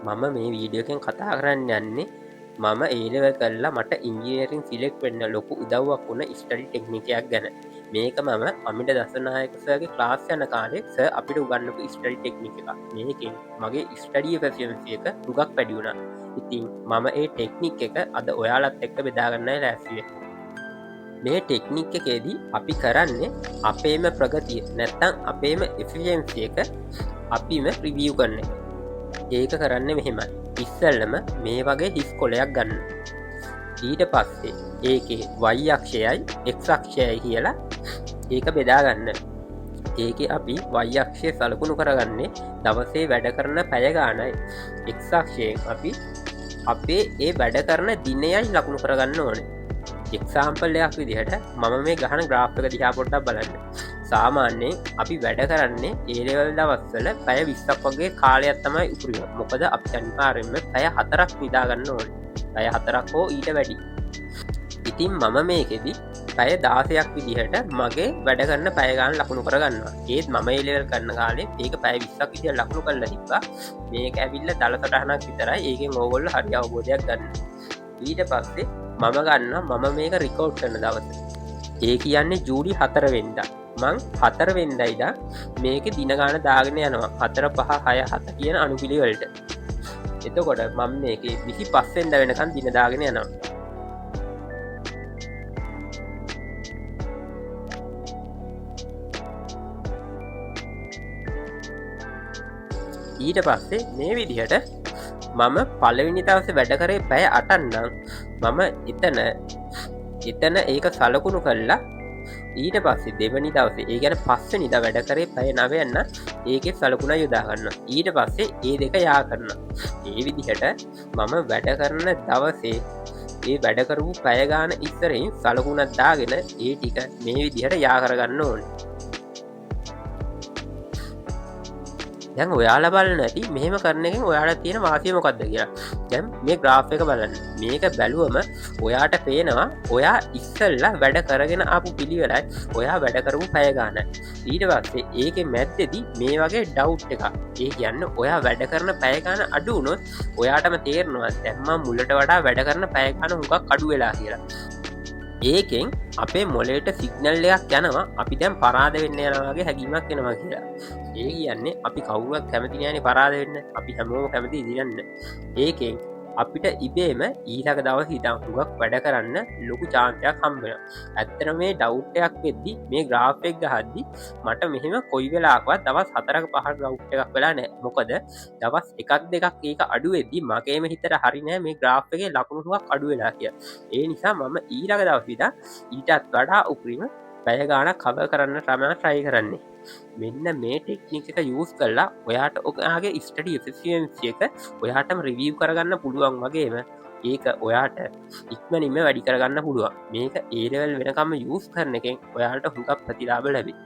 මම මේ වීඩියෝකෙන් කතා කරන්න යන්නේ මම ඒලව කල්ලා මට ඉංජිනීරින් සිලෙක් වෙන්න ලොකු උදව්වක් වුණ ස්ටඩි ටෙක්නිකයක් ගැන මේක මම අමිට දසනායකසගේ ක්ලාස් යන කාලෙක් අපිට උගන්නපු ස්ටඩි ටෙක්නික එක මේකින් මගේ ස්ටඩිය පැසියක රුගක් පැඩියුණ ඉතින් මම ඒ ටෙක්නික් එක අද ඔයාලත් එක්ක බෙදාගන්න ලැස්වේ මේ ටෙක්නික් එකේදී අපි කරන්නේ අපේම ප්‍රගතිය නැත්තං අපේම එෆිසියන්සි එක අපිම රිවියව් කරන ඒක කරන්න මෙහෙමයි ඉස්සල්ලම මේ වගේ හිස් කොලයක් ගන්න ඊට පස්සේ ඒකේ වයියක්ෂයයි එක්ෂක්ෂයයි කියලා ඒක බෙදාගන්න ඒක අපි වයියක්ෂය සලකුණු කරගන්නේ දවසේ වැඩ කරන පැයගානයි එක්ෂක්ෂයෙන් අපි අපේ ඒ වැඩ කරන දිනයයි ලකුණු කරගන්න ඕනේ එක්සාම්පල්ලයක් විදිහට මම මේ ගහන ග්‍රාෆ්ක දිහා පොට්ටක් බලන්න සාමාන්‍යයෙන් අපි වැඩ කරන්නේ ඒලෙවල් දවස්සල පැය 20ක් වගේ කාලයක් තමයි උපරිම මොකද අපි අනිවාර්යෙන්ම පැය 4ක් නිදාගන්න ඕනේ පැය 4ක් හෝ ඊට වැඩි ඉතින් මම මේකෙදි පැය 16ක් විදිහට මගේ වැඩ කරන පැය ගාන ලකුණු කරගන්නවා ඒත් මම ඒලෙවල් කරන කාලේ ඒක පැය 20ක් විදිහට ලකුණු කරලා තිබ්බා මේක ඇවිල්ලා දල සටහනක් විතරයි ඒකෙන් ඕගොල්ලෝ හරි අවබෝධයක් ගන්න ඊට පස්සේ මම ගන්න මම මේක රිකෝඩ් කරන දවස ඒ කියන්නේ ජූලි 4 වෙනිදා මං 4 වෙනිදායිදා මේක දින ගාන දාගෙන යනවා 4 5 6 7 කියන අනුපිළිවෙලට එතකොට මම මේකේ 25 වෙනිදා වෙනකන් දින දාගෙන යනවා ඊට පස්සේ මේ විදිහට මම පළවෙනි දවසේ වැඩ කරේ පැය 8ක් නම් මම එතන ඒක සලකුණු කළා ඊට පස්සේ දෙවනි දවසේ ඒ කියන්නේ පස්වෙනිදා වැඩ කරේ පැය 9 යන ඒකේ සලකුණ යොදා ගන්නවා ඊට පස්සේ ඒ දෙක යා කරනවා ඒ විදිහට මම වැඩ කරන දවසේ ඒ වැඩ කරපු පැය ගාන ඉස්සරින් සලකුණක් දාගෙන ඒ ටික මේ විදිහට යා කරගන්න ඕනේ දැන් ඔයාලා බලන්න ඇති මෙහෙම කරන එකෙන් ඔයාලා තියෙන වාසිය මොකක්ද කියලා. දැන් මේ graph එක බලන්න. මේක බැලුවම ඔයාට පේනවා ඔයා ඉස්සෙල්ලා වැඩ කරගෙන ආපු පිළිවෙලයි ඔයා වැඩ කරපු පැය ගානයි. ඊට පස්සේ ඒකේ මැද්දේදී මේ වගේ doubt එකක්. ඒ කියන්නේ ඔයා වැඩ කරන පැය ගාන අඩු වුණොත් ඔයාටම තේරෙනවා දැන් මම මුලට වඩා වැඩ කරන පැය ගාන හුඟක් අඩු වෙලා කියලා. ඒකෙන් අපේ මොලේට සිග්නල් එකක් යනවා අපි දැන් පරාද වෙන්න යනවා වගේ හැඟීමක් එනවා කියලා. ඒ කියන්නේ අපි කවුරුවත් කැමති නෑනේ පරාද වෙන්න. අපි හැමෝම කැමති ඉදිරියන්න. ඒකෙන් අපිට ඉබේම ඊළඟ දවස් හිටන් හුඟක් වැඩ කරන්න ලොකු chance එකක් හම්බ වෙනවා. ඇත්තට මේ doubt එකක් වෙද්දි මේ graph එක ගහද්දි මට මෙහෙම කොයි වෙලාවකවත් දවස් 4ක 5ක doubt එකක් වෙලා නෑ. මොකද දවස් 1ක් 2ක් ඒක අඩු වෙද්දි මගේම හිතට හරි නෑ මේ graph එකේ ලකුණු හුඟක් අඩු වෙලා කියලා. ඒ නිසා මම ඊළඟ දවස් ඉඳන් ඊටත් වඩා උපරිම පැය ගාණක් කවර් කරන්න තමයි try කරන්නේ. මෙන්න මේ ටෙක්නික් එක යූස් කරලා ඔයාට ඔයාගේ ස්ටඩි එෆිසියන්සි එක ඔයාටම රිවිව් කරගන්න පුළුවන් වගේම ඒක ඔයාට ඉක්මනින්ම වැඩි කරගන්න පුළුවන් මේක ඒ ලෙවල් වෙනකම්ම යූස් කරන එකෙන් ඔයාලට හුඟක් ප්‍රතිලාභ ලැබෙයි